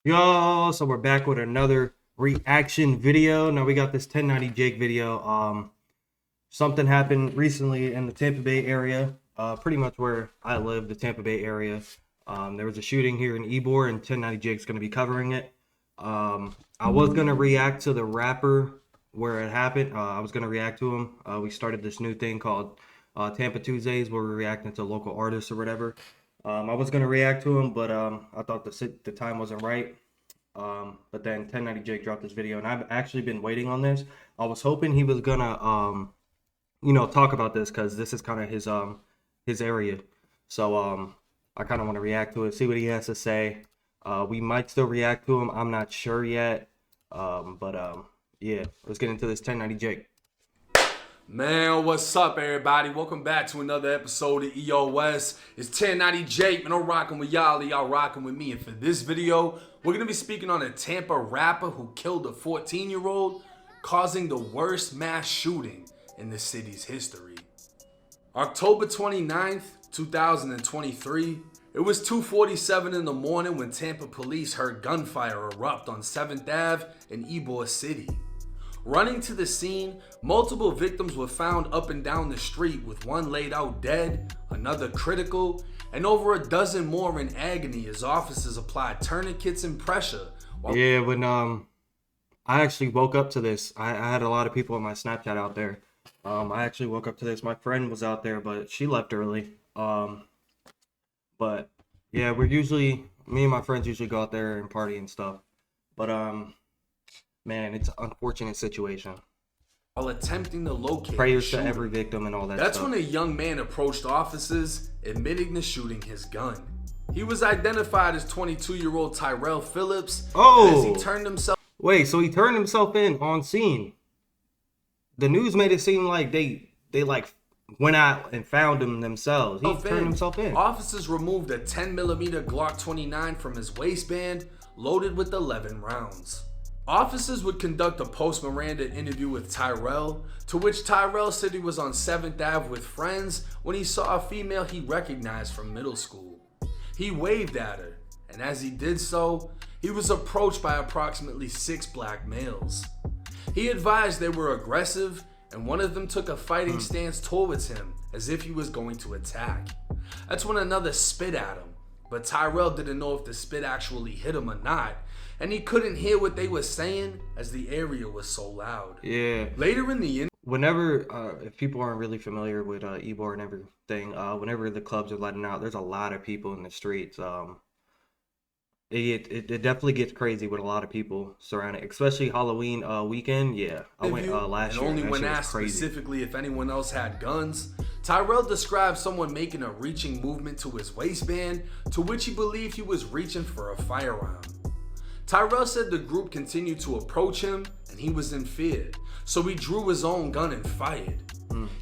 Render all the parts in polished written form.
Yo, so we're back with another reaction video. Now we got this 1090 Jake video. Something happened recently in the Tampa Bay area, pretty much where I live, the Tampa Bay area. There was a shooting here in Ybor, and 1090 Jake's going to be covering it. I was going to react to the rapper where it happened. I was going to react to him. We started this new thing called Tampa Tuesdays, where we're reacting to local artists or whatever. I was gonna react to him, but I thought the time wasn't right. But then 1090 Jake dropped this video, and I've actually been waiting on this. I was hoping he was gonna talk about this because this is kind of his area. So I kind of want to react to it, see what he has to say. We might still react to him. I'm not sure yet. Yeah, let's get into this 1090 Jake. Man, what's up, everybody? Welcome back to another episode of EOS. It's 1090 Jake, man. I'm rocking with y'all rocking with me. And for this video, we're going to be speaking on a Tampa rapper who killed a 14-year-old, causing the worst mass shooting in the city's history. October 29th, 2023, it was 2:47 in the morning when Tampa police heard gunfire erupt on 7th Ave in Ybor City. Running to the scene, multiple victims were found up and down the street, with one laid out dead, another critical, and over a dozen more in agony as officers applied tourniquets and pressure. Yeah, when I actually woke up to this, I had a lot of people on my Snapchat out there. I actually woke up to this. My friend was out there, but she left early. But yeah, me and my friends usually go out there and party and stuff. But man, it's an unfortunate situation. While attempting to locate prayers to every victim and all that That's stuff. when a young man approached officers, admitting to shooting his gun. He was identified as 22-year-old Tyrell Phillips. Oh, as he turned himself. Wait, so he turned himself in on scene. The news made it seem like they like went out and found him themselves. He turned himself in. Officers removed a 10mm Glock 29 from his waistband, loaded with 11 rounds. Officers would conduct a post-Miranda interview with Tyrell, to which Tyrell said he was on 7th Ave with friends when he saw a female he recognized from middle school. He waved at her, and as he did so, he was approached by approximately 6 black males. He advised they were aggressive, and one of them took a fighting stance towards him as if he was going to attack. That's when another spit at him, but Tyrell didn't know if the spit actually hit him or not, and he couldn't hear what they were saying as the area was so loud. Yeah. Later in the whenever if people aren't really familiar with Ybor and everything, whenever the clubs are letting out, there's a lot of people in the streets. It definitely gets crazy with a lot of people surrounding, especially Halloween weekend. Yeah, I went last year. And only when asked specifically if anyone else had guns, Tyrell described someone making a reaching movement to his waistband, to which he believed he was reaching for a firearm. Tyrell said the group continued to approach him and he was in fear, so he drew his own gun and fired.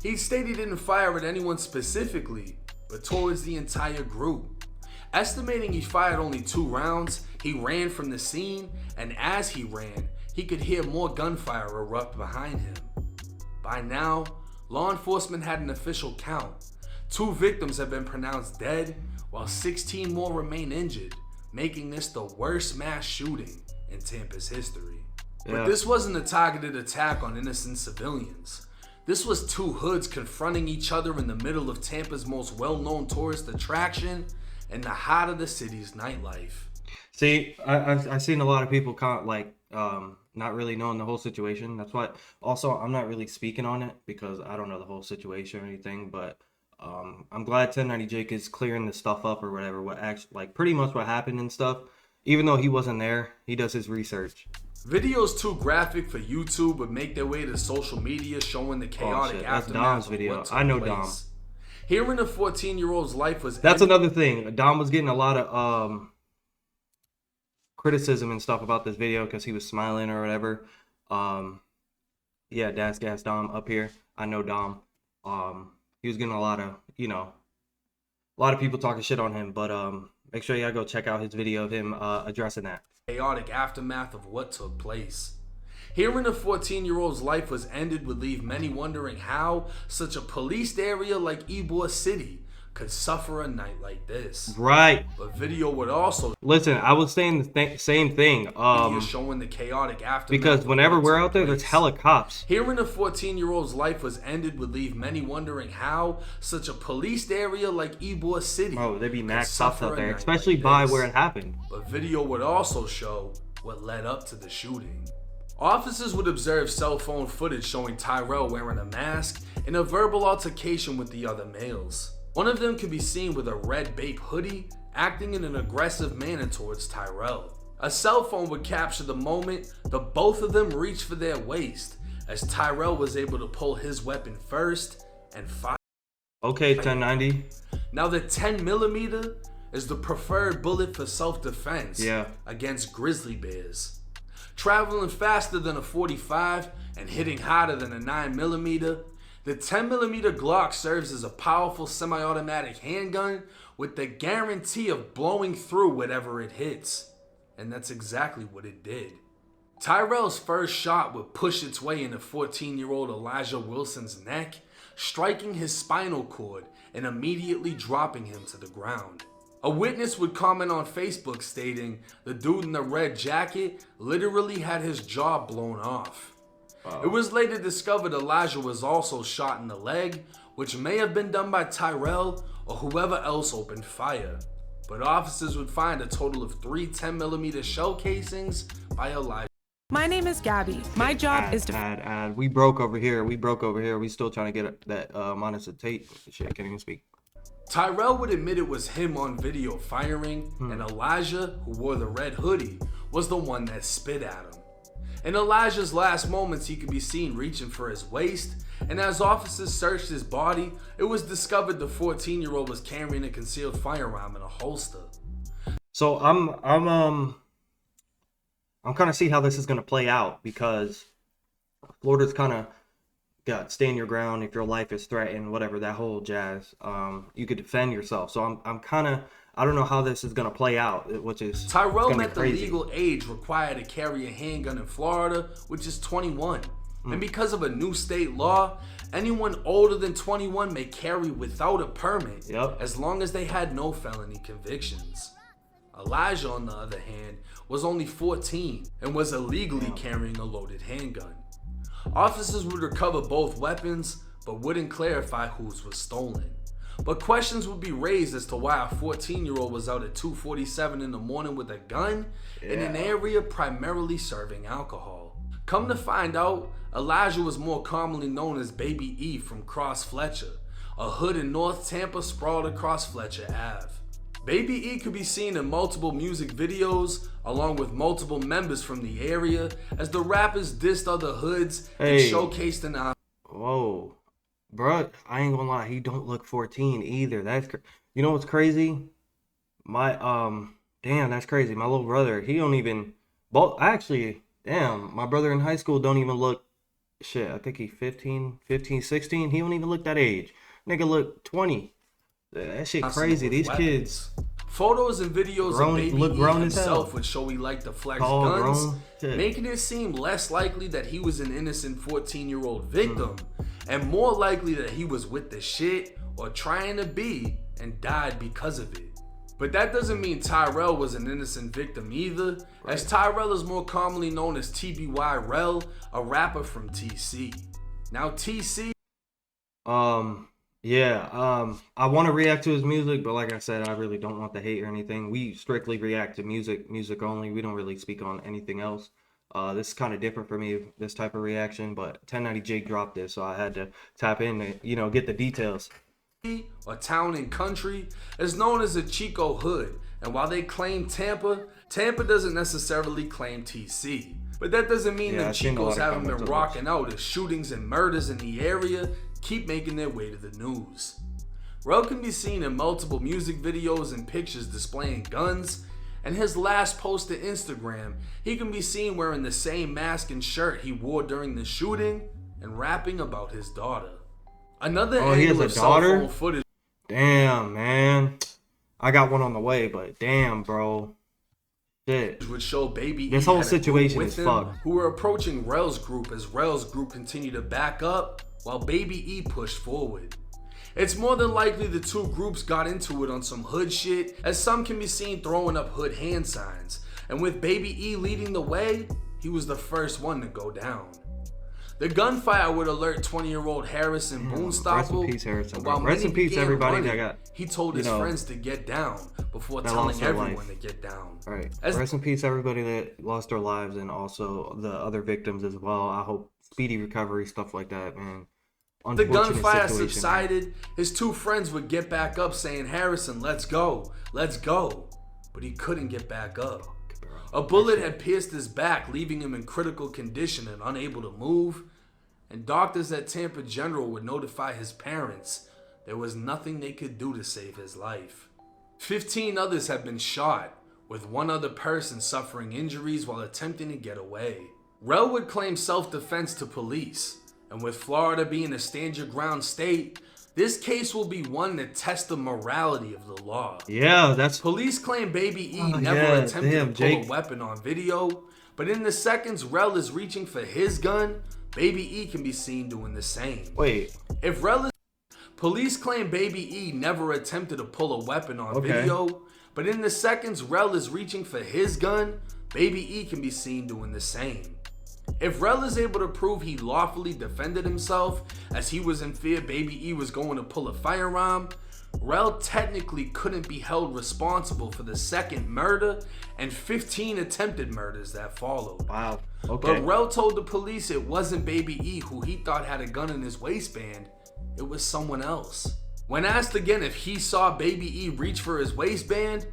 He stated he didn't fire at anyone specifically, but towards the entire group. Estimating he fired only 2 rounds, he ran from the scene, and as he ran, he could hear more gunfire erupt behind him. By now, law enforcement had an official count. 2 victims have been pronounced dead, while 16 more remain injured, making this the worst mass shooting in Tampa's history. Yeah. But this wasn't a targeted attack on innocent civilians. This was 2 hoods confronting each other in the middle of Tampa's most well-known tourist attraction and the heart of the city's nightlife. See, I've seen a lot of people not really knowing the whole situation. That's why also I'm not really speaking on it because I don't know the whole situation or anything, but I'm glad 1090 Jake is clearing the stuff up or whatever, what actually, pretty much what happened and stuff. Even though he wasn't there, he does his research. Videos too graphic for YouTube would make their way to social media, showing the chaotic aftermath. That's Dom's video. I know Dom. Hearing a 14-year-old's life was... That's another thing. Dom was getting a lot of criticism and stuff about this video because he was smiling or whatever. Yeah, Dash Gas Dom up here. I know Dom. He was getting a lot of people talking shit on him, but make sure y'all go check out his video of him addressing that. Chaotic aftermath of what took place. Hearing a 14-year-old's life was ended would leave many wondering how such a policed area like Ybor City could suffer a night like this. Right. But video would also Listen, I was saying the same thing. showing the chaotic aftermath. Because whenever we're out there, there's hella cops. Hearing a 14-year-old's life was ended would leave many wondering how such a policed area like Ybor City. Oh, there'd be max cops out there, especially by where it happened. But video would also show what led up to the shooting. Officers would observe cell phone footage showing Tyrell wearing a mask in a verbal altercation with the other males. One of them could be seen with a red Bape hoodie, acting in an aggressive manner towards Tyrell. A cell phone would capture the moment the both of them reached for their waist, as Tyrell was able to pull his weapon first and fire. Okay, 1090. Now the 10mm is the preferred bullet for self-defense against grizzly bears. Traveling faster than a 45 and hitting harder than a 9mm, the 10mm Glock serves as a powerful semi-automatic handgun with the guarantee of blowing through whatever it hits. And that's exactly what it did. Tyrell's first shot would push its way into 14-year-old Elijah Wilson's neck, striking his spinal cord and immediately dropping him to the ground. A witness would comment on Facebook stating the dude in the red jacket literally had his jaw blown off. It was later discovered Elijah was also shot in the leg, which may have been done by Tyrell or whoever else opened fire. But officers would find a total of 3 10mm shell casings by Elijah. My name is Gabby. My job is to... We broke over here. We still trying to get that monitor tape. Shit, I can't even speak. Tyrell would admit it was him on video firing, and Elijah, who wore the red hoodie, was the one that spit at him. In Elijah's last moments, he could be seen reaching for his waist, and as officers searched his body, it was discovered the 14-year-old was carrying a concealed firearm in a holster. So I'm kind of see how this is gonna play out, because Florida's kind of got stand your ground if your life is threatened, whatever, that whole jazz. You could defend yourself. So I'm kind of, I don't know how this is gonna play out, which is Tyrell met the legal age required to carry a handgun in Florida, which is 21. And because of a new state law, anyone older than 21 may carry without a permit, as long as they had no felony convictions. Elijah, on the other hand, was only 14 and was illegally carrying a loaded handgun. Officers would recover both weapons, but wouldn't clarify whose was stolen. But questions would be raised as to why a 14-year-old was out at 2:47 in the morning with a gun in an area primarily serving alcohol. Come to find out, Elijah was more commonly known as Baby E from Cross Fletcher, a hood in North Tampa sprawled across Fletcher Ave. Baby E could be seen in multiple music videos, along with multiple members from the area, as the rappers dissed other hoods and showcased an... Whoa. Bro, I ain't gonna lie, he don't look 14 either. That's you know what's crazy? My, damn, that's crazy. My little brother, he don't even... Actually, damn, my brother in high school don't even look... Shit, I think he 15, 16. He don't even look that age. Nigga look 20. That shit crazy. These kids. Photos and videos of Baby E himself would show he liked to flex guns, making it seem less likely that he was an innocent 14-year-old victim, and more likely that he was with the shit or trying to be and died because of it. But that doesn't mean Tyrell was an innocent victim either, as Tyrell is more commonly known as TBY Rel, a rapper from TC. Now TC... I want to react to his music, but like I said, I really don't want the hate or anything. We strictly react to music only. We don't really speak on anything else. This is kind of different for me, this type of reaction, but 1090 Jake dropped this, so I had to tap in to, get the details. A town and country is known as a Chico hood, and while they claim Tampa, Tampa doesn't necessarily claim TC. But that doesn't mean the Chicos haven't been rocking out as shootings and murders in the area keep making their way to the news. Rel can be seen in multiple music videos and pictures displaying guns, and his last post to Instagram, he can be seen wearing the same mask and shirt he wore during the shooting and rapping about his daughter. Another angle of cell phone footage. Damn, man. I got one on the way, but damn, bro. Shit. Would show Baby this whole situation is fucked. Who were approaching Rel's group as Rel's group continued to back up while Baby E pushed forward. It's more than likely the two groups got into it on some hood shit, as some can be seen throwing up hood hand signs. And with Baby E leading the way, he was the first one to go down. The gunfire would alert 20-year-old Harrison Boonstapple. Rest in peace, Harrison. While Rest in peace, everybody that got. He told his friends to get down before telling everyone to get down. All right. Rest in peace, everybody that lost their lives, and also the other victims as well. I hope speedy recovery, stuff like that, man. The gunfire subsided. His two friends would get back up saying, "Harrison, let's go, let's go." But he couldn't get back up. A bullet had pierced his back, leaving him in critical condition and unable to move. And doctors at Tampa General would notify his parents there was nothing they could do to save his life. 15 others had been shot, with one other person suffering injuries while attempting to get away. Rel would claim self-defense to police, and with Florida being a stand-your-ground state, this case will be one to test the morality of the law. Yeah, that's... Police claim Baby E never attempted to pull a weapon on video, but in the seconds Rel is reaching for his gun, Baby E can be seen doing the same. Wait. If Rel is... Police claim Baby E never attempted to pull a weapon on video, but in the seconds Rel is reaching for his gun, Baby E can be seen doing the same. If Rel is able to prove he lawfully defended himself as he was in fear Baby E was going to pull a firearm, Rel technically couldn't be held responsible for the second murder and 15 attempted murders that followed. Wow. Okay. But Rel told the police it wasn't Baby E who he thought had a gun in his waistband, it was someone else. When asked again if he saw Baby E reach for his waistband,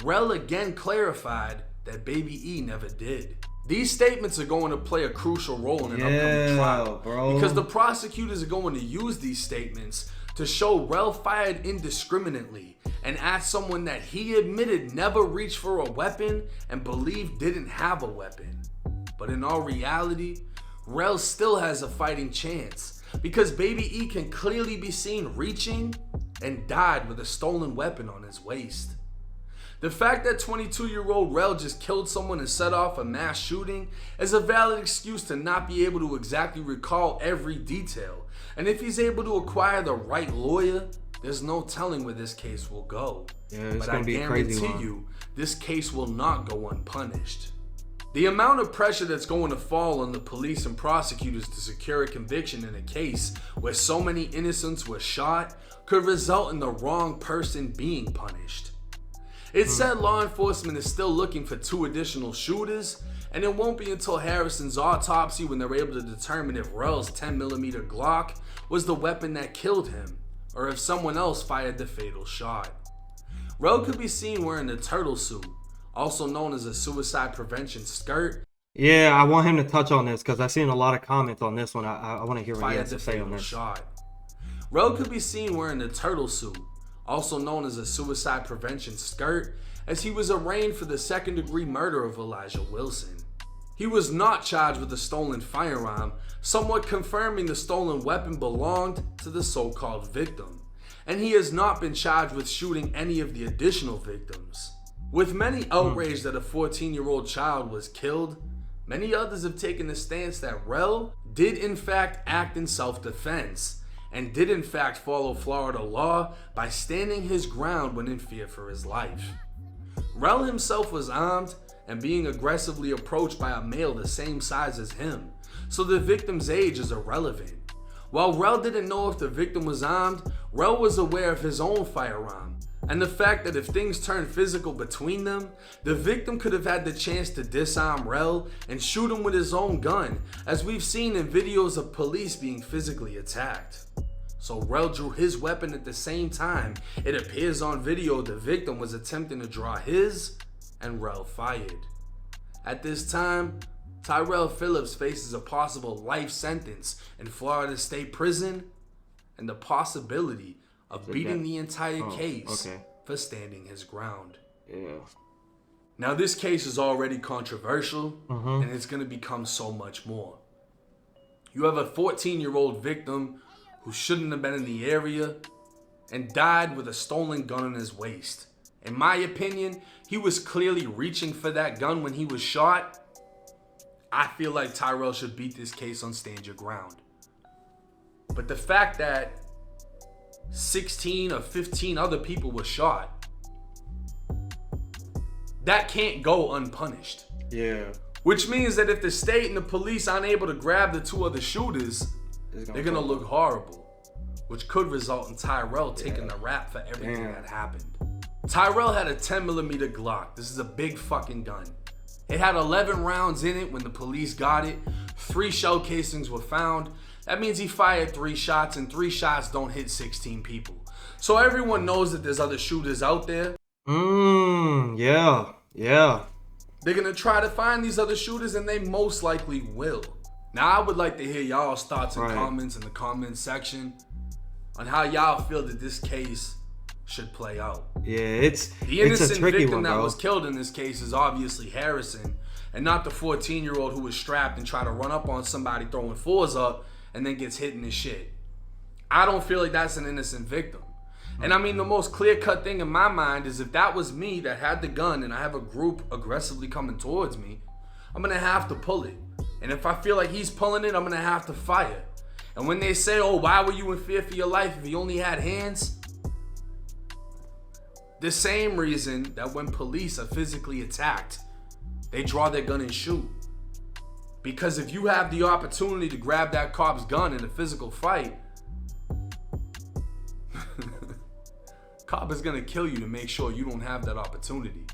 Rel again clarified that Baby E never did. These statements are going to play a crucial role in an upcoming trial, because the prosecutors are going to use these statements to show Rel fired indiscriminately and at someone that he admitted never reached for a weapon and believed didn't have a weapon. But in all reality, Rel still has a fighting chance, because Baby E can clearly be seen reaching and died with a stolen weapon on his waist. The fact that 22-year-old Rel just killed someone and set off a mass shooting is a valid excuse to not be able to exactly recall every detail. And if he's able to acquire the right lawyer, there's no telling where this case will go. Yeah, but I guarantee you, this case will not go unpunished. The amount of pressure that's going to fall on the police and prosecutors to secure a conviction in a case where so many innocents were shot could result in the wrong person being punished. It said law enforcement is still looking for 2 additional shooters, and it won't be until Harrison's autopsy when they're able to determine if Rel's 10mm Glock was the weapon that killed him, or if someone else fired the fatal shot. Rel could be seen wearing a turtle suit, also known as a suicide prevention skirt. Yeah, I want him to touch on this because I've seen a lot of comments on this one. I want to hear what he has to say on this. Shot. Rel could be seen wearing a turtle suit, also known as a suicide prevention skirt, as he was arraigned for the second-degree murder of Elijah Wilson. He was not charged with a stolen firearm, somewhat confirming the stolen weapon belonged to the so-called victim, and he has not been charged with shooting any of the additional victims. With many outraged that a 14-year-old child was killed, many others have taken the stance that Rel did in fact act in self-defense, and did in fact follow Florida law by standing his ground when in fear for his life. Rel himself was armed and being aggressively approached by a male the same size as him, so the victim's age is irrelevant. While Rel didn't know if the victim was armed, Rel was aware of his own firearm, and the fact that if things turned physical between them, the victim could have had the chance to disarm Rel and shoot him with his own gun, as we've seen in videos of police being physically attacked. So Rel drew his weapon at the same time. It appears on video the victim was attempting to draw his, and Rel fired. At this time, Tyrell Phillips faces a possible life sentence in Florida State Prison and the possibility of beating the entire case for standing his ground. Yeah. Now this case is already controversial, and it's going to become so much more. You have a 14-year-old victim who shouldn't have been in the area and died with a stolen gun in his waist. In my opinion, he was clearly reaching for that gun when he was shot. I feel like Tyrell should beat this case on stand your ground. But the fact that 16 or 15 other people were shot. That can't go unpunished. Yeah. Which means that if the state and the police aren't able to grab the 2 other shooters, they're gonna look horrible, which could result in Tyrell taking the rap for everything that happened. Tyrell had a 10mm Glock. This is a big fucking gun. It had 11 rounds in it when the police got it. 3 shell casings were found. That means he fired 3 shots, and 3 shots don't hit 16 people. So everyone knows that there's other shooters out there. Yeah. They're gonna try to find these other shooters, and they most likely will. Now, I would like to hear y'all's thoughts and comments in the comment section on how y'all feel that this case should play out. Yeah, it's the innocent it's a tricky victim one, that bro. was killed in this case is obviously Harrison, and not the 14-year-old who was strapped and tried to run up on somebody throwing 4s up and then gets hit in the shit. I don't feel like that's an innocent victim. And I mean, the most clear-cut thing in my mind is if that was me that had the gun and I have a group aggressively coming towards me, I'm gonna have to pull it. And if I feel like he's pulling it, I'm gonna have to fire. And when they say, oh, why were you in fear for your life if you only had hands? The same reason that when police are physically attacked, they draw their gun and shoot. Because if you have the opportunity to grab that cop's gun in a physical fight, cop is gonna kill you to make sure you don't have that opportunity.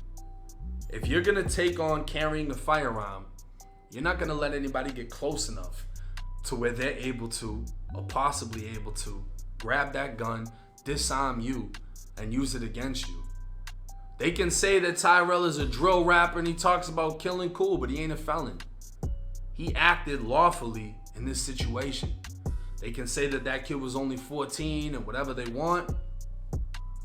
If you're gonna take on carrying a firearm, you're not gonna let anybody get close enough to where they're able to, or possibly able to, grab that gun, disarm you, and use it against you. They can say that Tyrell is a drill rapper and he talks about killing cool, but he ain't a felon. He acted lawfully in this situation. They can say that that kid was only 14 and whatever they want.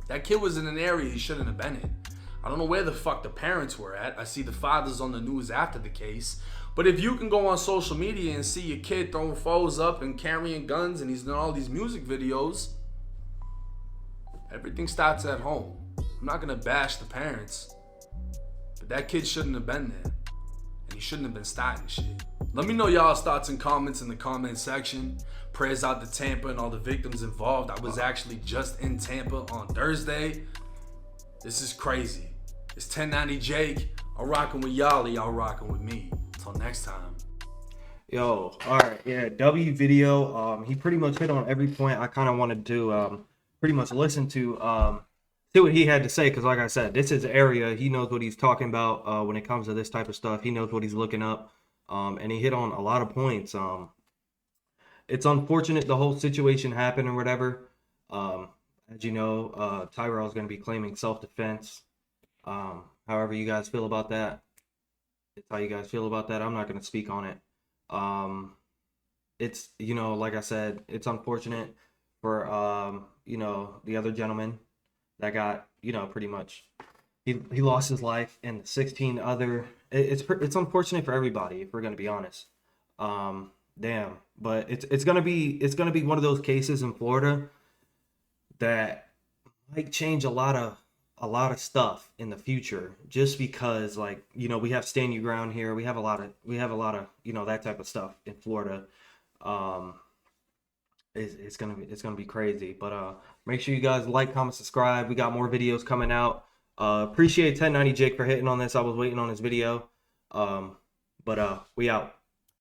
That kid was in an area he shouldn't have been in. I don't know where the fuck the parents were at. I see the fathers on the news after the case. But if you can go on social media and see your kid throwing foes up and carrying guns and he's in all these music videos, everything starts at home. I'm not gonna bash the parents, but that kid shouldn't have been there. And he shouldn't have been starting shit. Let me know y'all's thoughts and comments in the comment section. Prayers out to Tampa and all the victims involved. I was actually just in Tampa on Thursday. This is crazy. It's 1090 Jake. I'm rocking with y'all, y'all rocking with me. Until next time. Yo, alright, yeah, W video. He pretty much hit on every point I kind of wanted to pretty much listen to, see what he had to say, because like I said, this is the area. He knows what he's talking about when it comes to this type of stuff. He knows what he's looking up, and he hit on a lot of points. It's unfortunate the whole situation happened or whatever. As you know, Tyrell is going to be claiming self-defense. However you guys feel about that, it's how you guys feel about that. I'm not going to speak on it. It's, you know, like I said, it's unfortunate for, you know, the other gentleman that got, you know, pretty much, he lost his life, and 16 other, it's unfortunate for everybody, if we're going to be honest. Damn, but it's gonna be one of those cases in Florida that might change a lot of stuff in the future, just because, like, you know, we have stand your ground here, we have a lot of you know, that type of stuff in Florida. It's gonna be crazy. But make sure you guys like, comment, subscribe. We got more videos coming out. Appreciate 1090 Jake for hitting on this. I was waiting on his video. But we out.